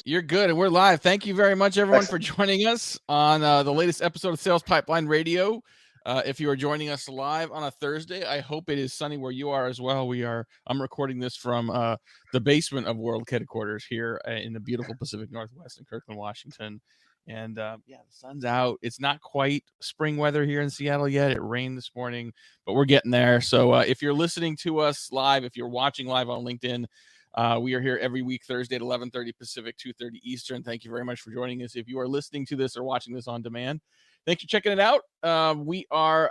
You're good, and we're live. Thank you very much, everyone, for Excellent. joining us on the latest episode of Sales Pipeline Radio. If you are joining us live on a Thursday, I hope it is sunny where you are as well. I'm recording this from the basement of World Headquarters here in the beautiful Pacific Northwest in Kirkland, Washington. And the sun's out. It's not quite spring weather here in Seattle yet. It rained this morning, but we're getting there. So if you're listening to us live, if you're watching live on LinkedIn, we are here every week, Thursday at 11:30 Pacific, 2:30 Eastern. Thank you very much for joining us. If you are listening to this or watching this on demand, thanks for checking it out. We are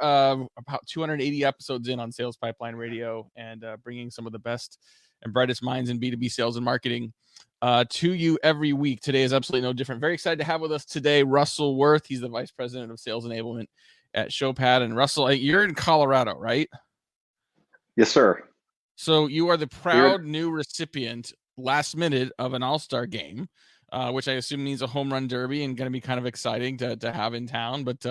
about 280 episodes in on Sales Pipeline Radio and bringing some of the best and brightest minds in B2B sales and marketing to you every week. Today is absolutely no different. Very excited to have with us today Russell Worth. He's the Vice President of Sales Enablement at Showpad. And Russell, you're in Colorado, right? Yes, sir. So you are the proud new recipient last minute of an all-star game, which I assume means a home run derby and going to be kind of exciting to have in town. But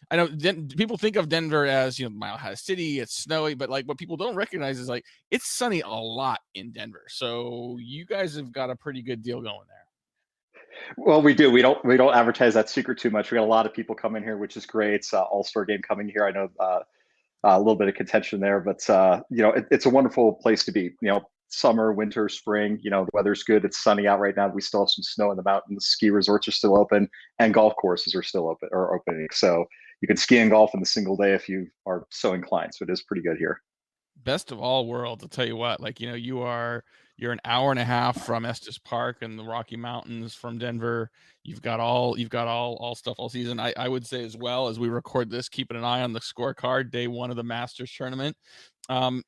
I know people think of Denver as, Mile High City, it's snowy, but like what people don't recognize is like it's sunny a lot in Denver. So you guys have got a pretty good deal going there. Well, we do. We don't advertise that secret too much. We got a lot of people coming here, which is great. It's all-star game coming here. I know a little bit of contention there, but it's a wonderful place to be. Summer, winter, spring. The weather's good. It's sunny out right now. We still have some snow in the mountains. Ski resorts are still open, and golf courses are still opening. So you can ski and golf in a single day if you are so inclined. So it is pretty good here. Best of all worlds. I'll tell you what. You're an hour and a half from Estes Park and the Rocky Mountains from Denver. You've got all stuff all season. I would say as well, as we record this, keeping an eye on the scorecard, day one of the Masters tournament.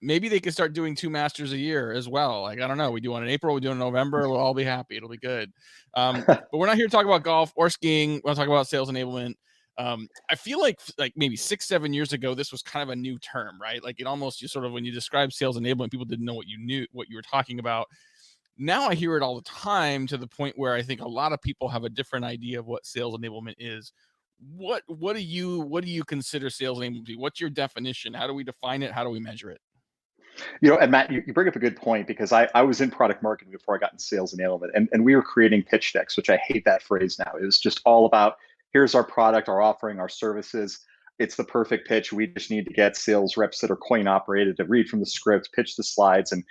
Maybe they could start doing 2 Masters a year as well. Like, I don't know. We do one in April, we do it in November. We'll all be happy. It'll be good. But we're not here to talk about golf or skiing. We're going to talk about sales enablement. I feel like maybe 6-7 years ago, this was kind of a new term, right? Like it almost, when you describe sales enablement, people didn't know what you were talking about. Now I hear it all the time, to the point where I think a lot of people have a different idea of what sales enablement is. What do you consider sales enablement to be? What's your definition? How do we define it? How do we measure it? And Matt, you bring up a good point, because I was in product marketing before I got in sales enablement, and we were creating pitch decks, which I hate that phrase now. It was just all about, here's our product, our offering, our services. It's the perfect pitch. We just need to get sales reps that are coin operated to read from the script, pitch the slides, and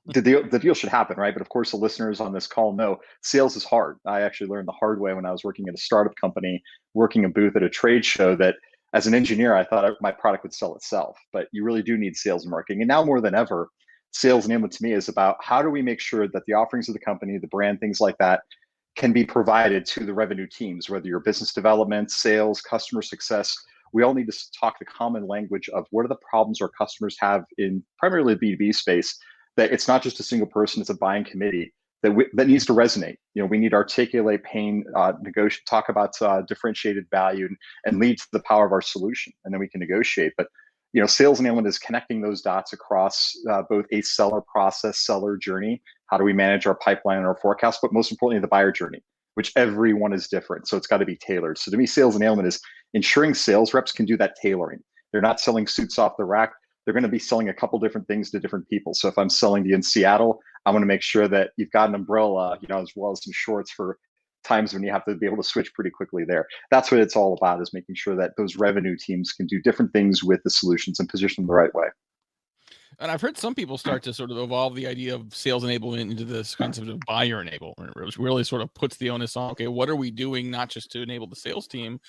the deal should happen, right? But of course, the listeners on this call know sales is hard. I actually learned the hard way when I was working at a startup company, working a booth at a trade show, that as an engineer, I thought my product would sell itself, but you really do need sales and marketing. And now more than ever, sales enablement to me is about, how do we make sure that the offerings of the company, the brand, things like that, can be provided to the revenue teams, whether you're business development, sales, customer success. We all need to talk the common language of what are the problems our customers have in primarily the B2B space, that it's not just a single person, it's a buying committee that needs to resonate. We need to articulate pain, negotiate, talk about differentiated value, and lead to the power of our solution, and then we can negotiate. But sales enablement is connecting those dots across both a seller process, seller journey. How do we manage our pipeline and our forecast? But most importantly, the buyer journey, which everyone is different. So it's got to be tailored. So to me, sales enablement is ensuring sales reps can do that tailoring. They're not selling suits off the rack. They're going to be selling a couple different things to different people. So if I'm selling to you in Seattle, I want to make sure that you've got an umbrella, as well as some shorts for times when you have to be able to switch pretty quickly there. That's what it's all about, is making sure that those revenue teams can do different things with the solutions and position them the right way. And I've heard some people start to sort of evolve the idea of sales enablement into this concept of buyer enablement, which really sort of puts the onus on, okay, what are we doing not just to enable the sales team,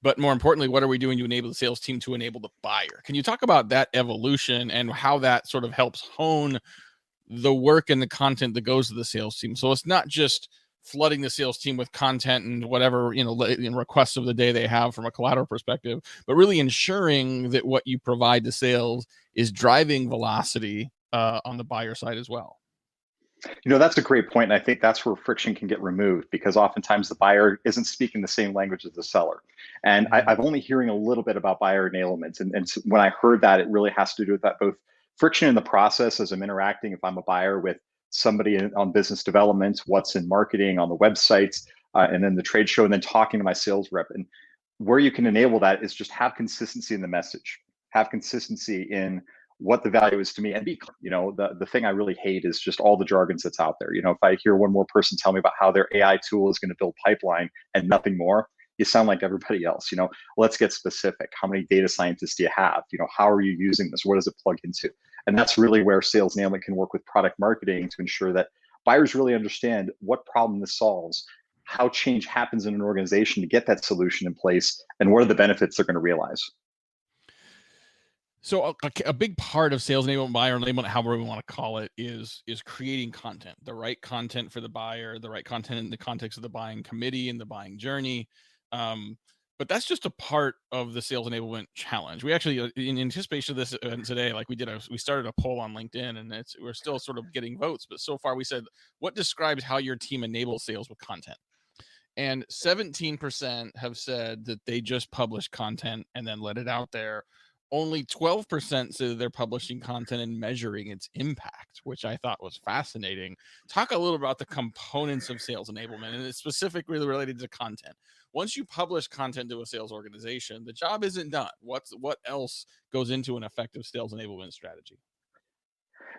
but more importantly, what are we doing to enable the sales team to enable the buyer? Can you talk about that evolution and how that sort of helps hone the work and the content that goes to the sales team? So it's not just flooding the sales team with content and whatever, requests of the day they have from a collateral perspective, but really ensuring that what you provide to sales is driving velocity on the buyer side as well. That's a great point. And I think that's where friction can get removed, because oftentimes the buyer isn't speaking the same language as the seller. And I've only hearing a little bit about buyer enablement. And when I heard that, it really has to do with that, both friction in the process as I'm interacting, if I'm a buyer, with somebody on business development, what's in marketing, on the websites, and then the trade show, and then talking to my sales rep. And where you can enable that is just have consistency in the message, have consistency in what the value is to me, and be, the thing I really hate is just all the jargons that's out there. If I hear one more person tell me about how their AI tool is going to build pipeline and nothing more, you sound like everybody else. Let's get specific. How many data scientists do you have? How are you using this? What does it plug into? And that's really where sales enablement can work with product marketing to ensure that buyers really understand what problem this solves, how change happens in an organization to get that solution in place, and what are the benefits they're going to realize. So a big part of sales enablement, buyer enablement, however we want to call it, is creating content, the right content for the buyer, the right content in the context of the buying committee and the buying journey. But that's just a part of the sales enablement challenge. We actually, in anticipation of this today, like we started a poll on LinkedIn, and we're still sort of getting votes. But so far, we said, what describes how your team enables sales with content? And 17% have said that they just publish content and then let it out there. Only 12% say they're publishing content and measuring its impact, which I thought was fascinating. Talk a little about the components of sales enablement, and it's specifically related to content. Once you publish content to a sales organization, the job isn't done. What else goes into an effective sales enablement strategy?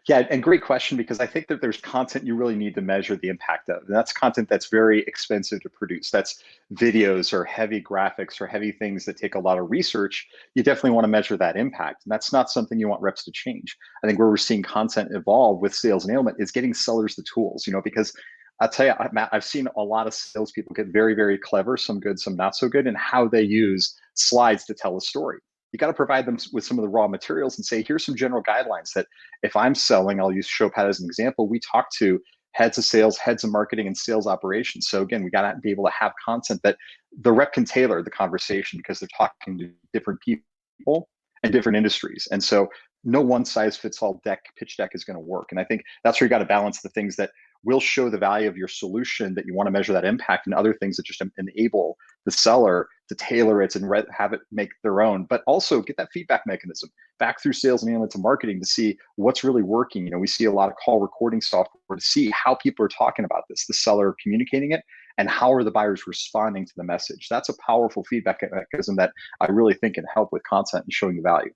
Yeah, and great question, because I think that there's content you really need to measure the impact of. And that's content that's very expensive to produce. That's videos or heavy graphics or heavy things that take a lot of research. You definitely want to measure that impact. And that's not something you want reps to change. I think where we're seeing content evolve with sales enablement is getting sellers the tools, because I'll tell you, Matt, I've seen a lot of salespeople get very, very clever, some good, some not so good, in how they use slides to tell a story. You got to provide them with some of the raw materials and say, here's some general guidelines that if I'm selling, I'll use Showpad as an example. We talk to heads of sales, heads of marketing, and sales operations. So again, we got to be able to have content that the rep can tailor the conversation, because they're talking to different people and different industries. And so no one size fits all pitch deck is going to work. And I think that's where you got to balance the things that will show the value of your solution, that you want to measure that impact, and other things that just enable the seller to tailor it and have it make their own, but also get that feedback mechanism back through sales enablement to marketing to see what's really working. We see a lot of call recording software to see how people are talking about this, the seller communicating it, and how are the buyers responding to the message. That's a powerful feedback mechanism that I really think can help with content and showing the value.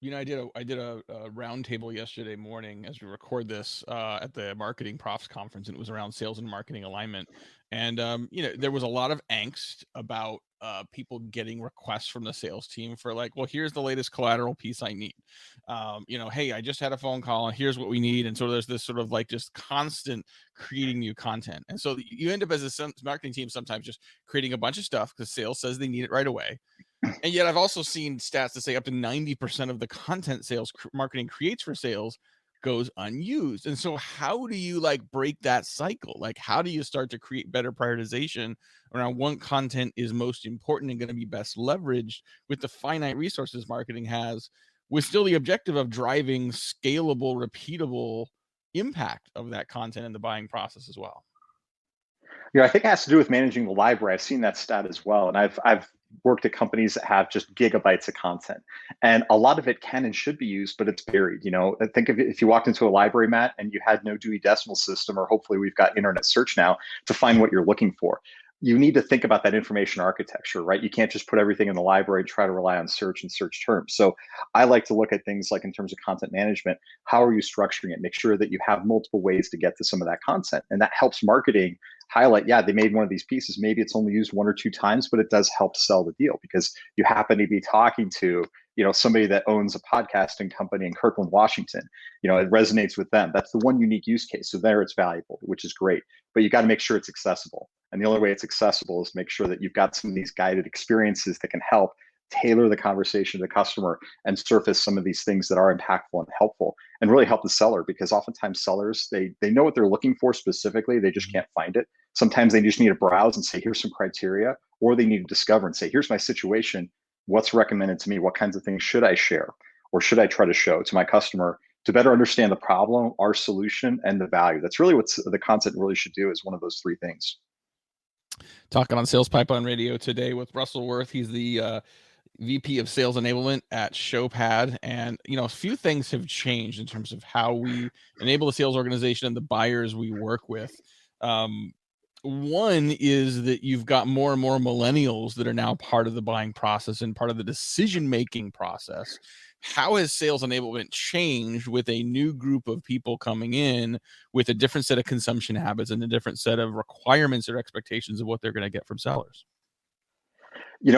I did a roundtable yesterday morning as we record this at the Marketing Profs Conference, and it was around sales and marketing alignment. And there was a lot of angst about people getting requests from the sales team for, like, well, here's the latest collateral piece I need. Hey, I just had a phone call, and here's what we need. And so there's this sort of like just constant creating new content. And so you end up as a marketing team sometimes just creating a bunch of stuff because sales says they need it right away. And yet I've also seen stats that say up to 90% of the content sales marketing creates for sales goes unused. And so how do you break that cycle? Like, how do you start to create better prioritization around what content is most important and going to be best leveraged with the finite resources marketing has, with still the objective of driving scalable, repeatable impact of that content in the buying process as well? I think it has to do with managing the library. I've seen that stat as well. And I've worked at companies that have just gigabytes of content. And a lot of it can and should be used, but it's buried. Think of it, if you walked into a library, Matt, and you had no Dewey Decimal System, or hopefully we've got internet search now to find what you're looking for. You need to think about that information architecture, right? You can't just put everything in the library and try to rely on search and search terms. So I like to look at things like, in terms of content management, how are you structuring it? Make sure that you have multiple ways to get to some of that content. And that helps marketing highlight, yeah, they made one of these pieces. Maybe it's only used one or two times, but it does help sell the deal, because you happen to be talking to, somebody that owns a podcasting company in Kirkland, Washington. It resonates with them. That's the one unique use case. So there it's valuable, which is great. But you got to make sure it's accessible. And the only way it's accessible is make sure that you've got some of these guided experiences that can help tailor the conversation to the customer and surface some of these things that are impactful and helpful, and really help the seller, because oftentimes sellers, they know what they're looking for specifically, they just can't find it. Sometimes they just need to browse and say, here's some criteria, or they need to discover and say, here's my situation, what's recommended to me, what kinds of things should I share, or should I try to show to my customer to better understand the problem, our solution, and the value. That's really what the content really should do, is one of those three things. Talking on Sales Pipeline Radio today with Russell Worth. He's the VP of Sales Enablement at Showpad. And, a few things have changed in terms of how we enable the sales organization and the buyers we work with. One is that you've got more and more millennials that are now part of the buying process and part of the decision-making process. How has sales enablement changed with a new group of people coming in with a different set of consumption habits and a different set of requirements or expectations of what they're going to get from sellers?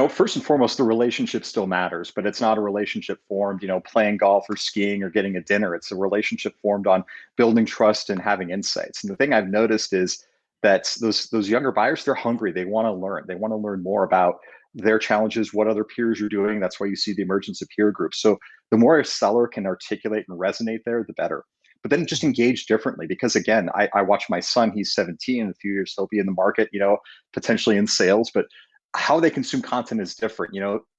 First and foremost, the relationship still matters, but it's not a relationship formed, playing golf or skiing or getting a dinner. It's a relationship formed on building trust and having insights. And the thing I've noticed is that those younger buyers, they're hungry. They want to learn. They want to learn more about their challenges, what other peers are doing. That's why you see the emergence of peer groups. So the more a seller can articulate and resonate there, the better. But then just engage differently because again, I watch my son, he's 17, in a few years he'll be in the market, potentially in sales, but how they consume content is different.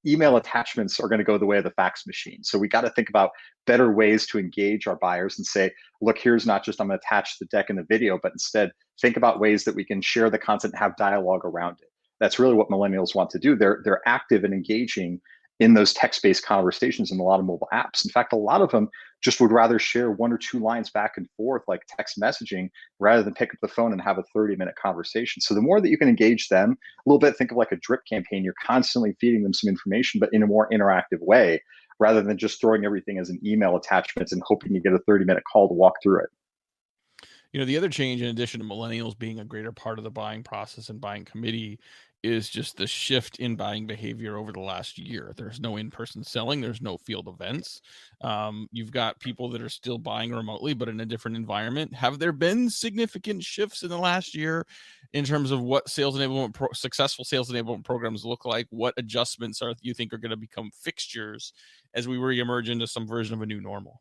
Email attachments are going to go the way of the fax machine. So we got to think about better ways to engage our buyers and say, look, here's not just I'm going to attach the deck in the video, but instead think about ways that we can share the content and have dialogue around it. That's really what millennials want to do. They're active and engaging in those text-based conversations in a lot of mobile apps. In fact, a lot of them just would rather share one or two lines back and forth like text messaging rather than pick up the phone and have a 30-minute conversation. So the more that you can engage them a little bit, think of like a drip campaign. You're constantly feeding them some information, but in a more interactive way, rather than just throwing everything as an email attachment and hoping you get a 30-minute call to walk through it. The other change, in addition to millennials being a greater part of the buying process and buying committee, is just the shift in buying behavior over the last year. There's no in-person selling. There's no field events. You've got people that are still buying remotely, but in a different environment. Have there been significant shifts in the last year in terms of what successful sales enablement programs look like? What adjustments you think are going to become fixtures as we reemerge into some version of a new normal?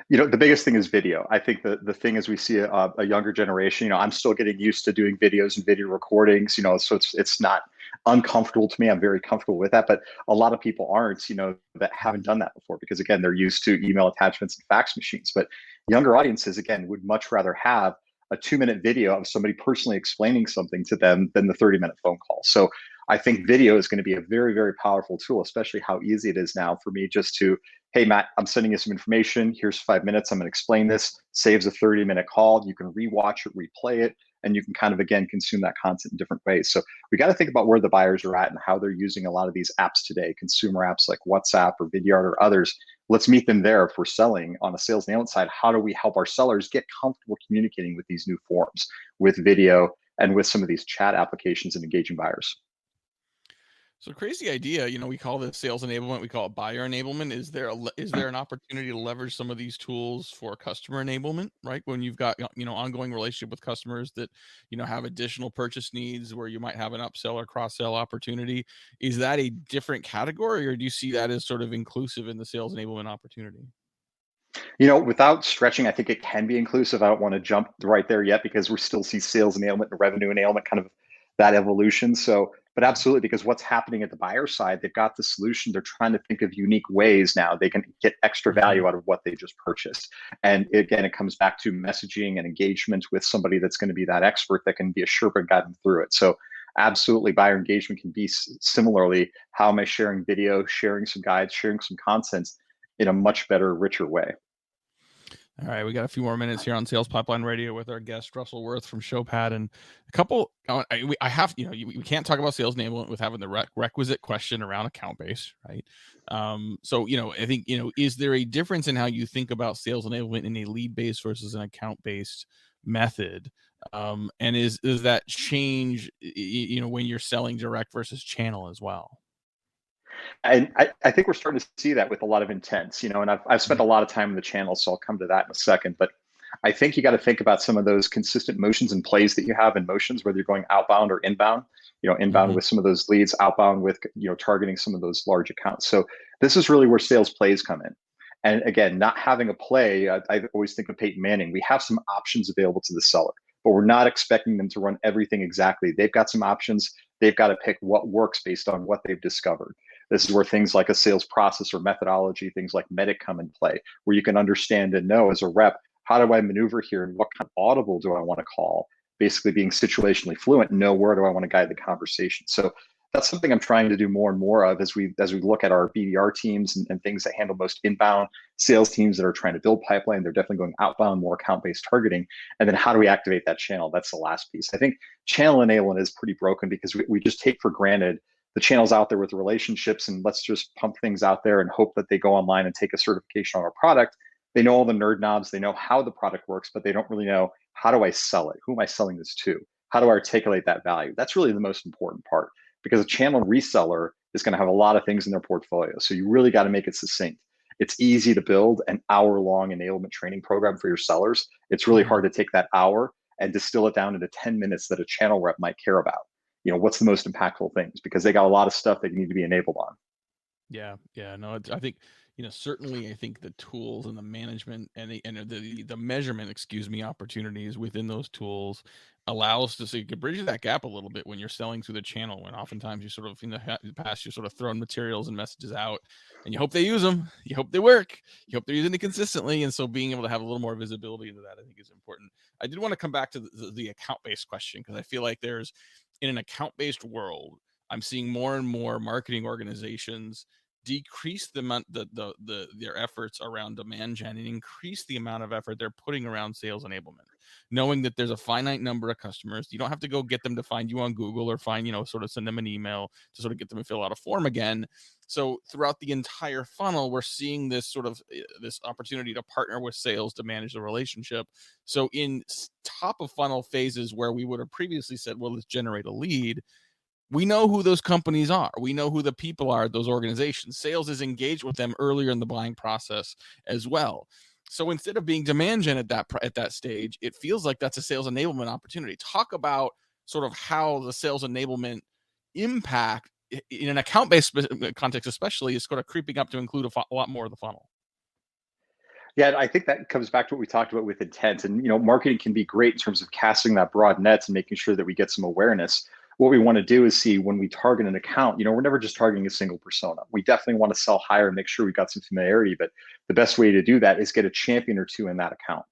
The biggest thing is video. I think the thing is we see a younger generation. I'm still getting used to doing videos and video recordings. So it's not uncomfortable to me. I'm very comfortable with that. But a lot of people aren't. That haven't done that before because again they're used to email attachments and fax machines. But younger audiences again would much rather have a 2-minute video of somebody personally explaining something to them than the 30-minute phone call. So I think video is going to be a very, very powerful tool, especially how easy it is now for me just to, hey, Matt, I'm sending you some information. Here's 5 minutes. I'm going to explain this. Saves a 30-minute call. You can rewatch it, replay it, and you can kind of, again, consume that content in different ways. So we got to think about where the buyers are at and how they're using a lot of these apps today, consumer apps like WhatsApp or Vidyard or others. Let's meet them there. If we're selling on a sales enablement side, how do we help our sellers get comfortable communicating with these new forms, with video, and with some of these chat applications and engaging buyers? So crazy idea. We call this sales enablement. We call it buyer enablement. Is there an opportunity to leverage some of these tools for customer enablement, right? When you've got, ongoing relationship with customers that, have additional purchase needs where you might have an upsell or cross sell opportunity. Is that a different category or do you see that as sort of inclusive in the sales enablement opportunity? Without stretching, I think it can be inclusive. I don't want to jump right there yet because we still see sales enablement and revenue enablement kind of that evolution. So, but absolutely, because what's happening at the buyer side, they've got the solution. They're trying to think of unique ways now they can get extra value out of what they just purchased. And again, it comes back to messaging and engagement with somebody that's going to be that expert that can be a Sherpa and guide them through it. So absolutely, buyer engagement can be similarly, how am I sharing video, sharing some guides, sharing some content in a much better, richer way. All right, we got a few more minutes here on Sales Pipeline Radio with our guest Russell Worth from Showpad, and a couple. I have, we can't talk about sales enablement with having the requisite question around account base, right? So I think is there a difference in how you think about sales enablement in a lead based versus an account based method? And is that change, when you're selling direct versus channel as well? And I think we're starting to see that with a lot of intents, and I've spent a lot of time in the channel, so I'll come to that in a second. But I think you got to think about some of those consistent motions and plays that you have in motions, whether you're going outbound or inbound, inbound with some of those leads, outbound with, targeting some of those large accounts. So this is really where sales plays come in. And again, not having a play, I always think of Peyton Manning. We have some options available to the seller, but we're not expecting them to run everything exactly. They've got some options. They've got to pick what works based on what they've discovered. This is where things like a sales process or methodology, things like Medic come in play, where you can understand and know as a rep, how do I maneuver here and what kind of audible do I want to call? Basically being situationally fluent and know where do I want to guide the conversation. So that's something I'm trying to do more and more of as we look at our BDR teams and things that handle most inbound sales teams that are trying to build pipeline. They're definitely going outbound, more account-based targeting. And then how do we activate that channel? That's the last piece. I think channel enablement is pretty broken because we just take for granted the channels out there with the relationships, and let's just pump things out there and hope that they go online and take a certification on our product. They know all the nerd knobs, they know how the product works, but they don't really know, how do I sell it? Who am I selling this to? How do I articulate that value? That's really the most important part, because a channel reseller is going to have a lot of things in their portfolio. So you really got to make it succinct. It's easy to build an hour-long enablement training program for your sellers. It's really hard to take that hour and distill it down into 10 minutes that a channel rep might care about. What's the most impactful things, because they got a lot of stuff they need to be enabled on. Yeah, no, I think, certainly I think the tools and the management and the measurement, excuse me, opportunities within those tools allow us to see, to bridge that gap a little bit when you're selling through the channel, when oftentimes you sort of, in the past, you're sort of throwing materials and messages out and you hope they use them, you hope they work, you hope they're using it consistently. And so being able to have a little more visibility into that, I think, is important. I did want to come back to the account-based question, because I feel like in an account-based world, I'm seeing more and more marketing organizations decrease their efforts around demand gen and increase the amount of effort they're putting around sales enablement, knowing that there's a finite number of customers. You don't have to go get them to find you on Google or sort of send them an email to sort of get them to fill out a form again. So throughout the entire funnel, we're seeing this sort of this opportunity to partner with sales to manage the relationship. So in top of funnel phases where we would have previously said, well, let's generate a lead, we know who those companies are. We know who the people are at those organizations. Sales is engaged with them earlier in the buying process as well. So instead of being demand gen at that stage, it feels like that's a sales enablement opportunity. Talk about sort of how the sales enablement impact in an account-based context, especially, is sort of creeping up to include a lot more of the funnel. Yeah, I think that comes back to what we talked about with intent. And marketing can be great in terms of casting that broad net and making sure that we get some awareness. What we want to do is see, when we target an account, we're never just targeting a single persona. We definitely want to sell higher and make sure we've got some familiarity. But the best way to do that is get a champion or two in that account.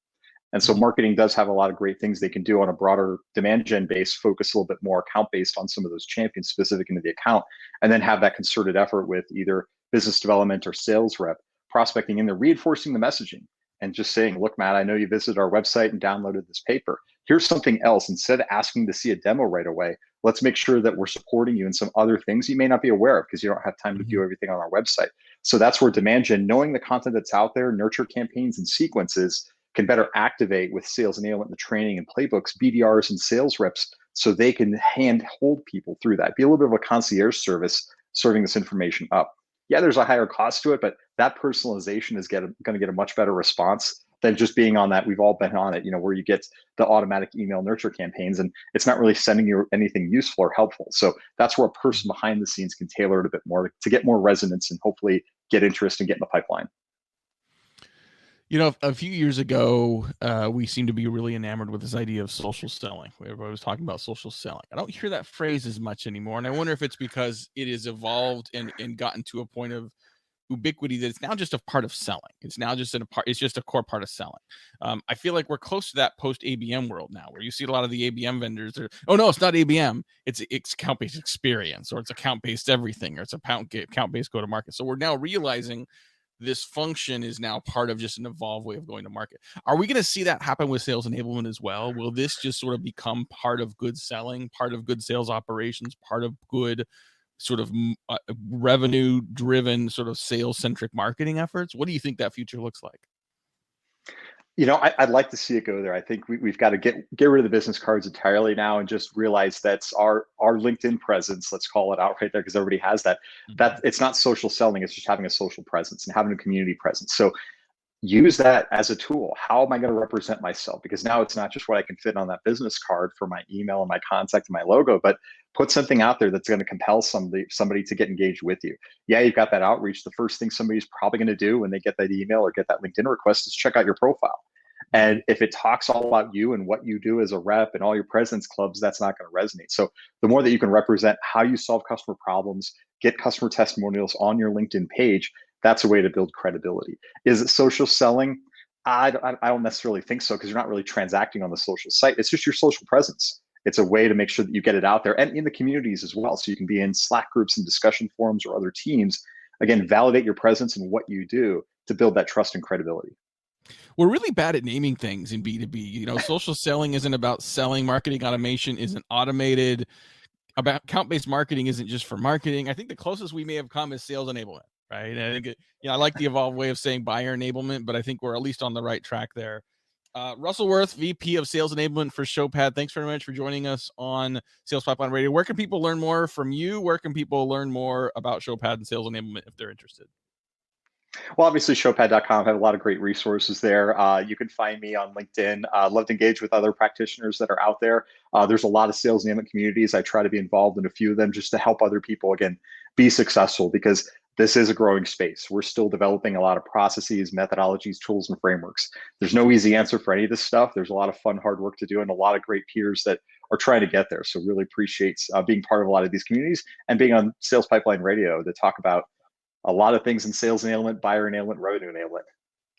And so marketing does have a lot of great things they can do on a broader demand gen base, focus a little bit more account based on some of those champions specific into the account, and then have that concerted effort with either business development or sales rep prospecting in there, reinforcing the messaging and just saying, look, Matt, I know you visited our website and downloaded this paper. Here's something else. Instead of asking to see a demo right away, let's make sure that we're supporting you in some other things you may not be aware of because you don't have time to do everything on our website. So that's where demand gen, knowing the content that's out there, nurture campaigns and sequences, can better activate with sales enablement, the training and playbooks, BDRs and sales reps, so they can hand hold people through that. Be a little bit of a concierge service serving this information up. Yeah, there's a higher cost to it, but that personalization is going to get a much better response than just being on that. We've all been on it, where you get the automatic email nurture campaigns and it's not really sending you anything useful or helpful. So that's where a person behind the scenes can tailor it a bit more to get more resonance and hopefully get interest and get in the pipeline. A few years ago, we seemed to be really enamored with this idea of social selling. Everybody was talking about social selling. I don't hear that phrase as much anymore. And I wonder if it's because it has evolved and gotten to a point of ubiquity that it's now just a part of selling. It's now just it's just a core part of selling. I feel like we're close to that post ABM world now, where you see a lot of the ABM vendors are, oh no, it's not ABM. It's account-based experience, or it's account-based everything, or it's account-based go-to-market. So we're now realizing this function is now part of just an evolved way of going to market. Are we going to see that happen with sales enablement as well? Will this just sort of become part of good selling, part of good sales operations, part of good sort of revenue driven sort of sales centric marketing efforts? What do you think that future looks like? I'd like to see it go there. I think we've got to get rid of the business cards entirely now and just realize that's our LinkedIn presence. Let's call it out right there, because everybody has that. That it's not social selling. It's just having a social presence and having a community presence. So use that as a tool. How am I going to represent myself? Because now it's not just what I can fit on that business card for my email and my contact and my logo, but put something out there that's going to compel somebody to get engaged with you. Yeah, you've got that outreach. The first thing somebody's probably going to do when they get that email or get that LinkedIn request is check out your profile. And if it talks all about you and what you do as a rep and all your presence clubs, that's not going to resonate. So the more that you can represent how you solve customer problems, get customer testimonials on your LinkedIn page, that's a way to build credibility. Is it social selling? I don't necessarily think so, because you're not really transacting on the social site. It's just your social presence. It's a way to make sure that you get it out there and in the communities as well. So you can be in Slack groups and discussion forums or other teams. Again, validate your presence and what you do to build that trust and credibility. We're really bad at naming things in B2B. You know, social selling isn't about selling. Marketing automation isn't automated. About account-based marketing isn't just for marketing. I think the closest we may have come is sales enablement, right? And I think I like the evolved way of saying buyer enablement, but I think we're at least on the right track there. Russell Worth, VP of Sales Enablement for Showpad. Thanks very much for joining us on Sales Pipeline Radio. Where can people learn more from you? Where can people learn more about Showpad and sales enablement if they're interested? Well, obviously, showpad.com have a lot of great resources there. You can find me on LinkedIn. Love to engage with other practitioners that are out there. There's a lot of sales enablement communities. I try to be involved in a few of them just to help other people, again, be successful, because this is a growing space. We're still developing a lot of processes, methodologies, tools, and frameworks. There's no easy answer for any of this stuff. There's a lot of fun, hard work to do, and a lot of great peers that are trying to get there. So really appreciate being part of a lot of these communities and being on Sales Pipeline Radio to talk about a lot of things in sales enablement, buyer enablement, revenue enablement.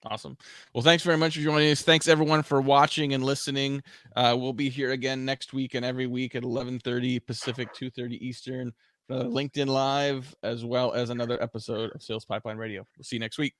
Awesome. Well, thanks very much for joining us. Thanks everyone for watching and listening. We'll be here again next week and every week at 11:30 Pacific, 2:30 Eastern, LinkedIn Live, as well as another episode of Sales Pipeline Radio. We'll see you next week.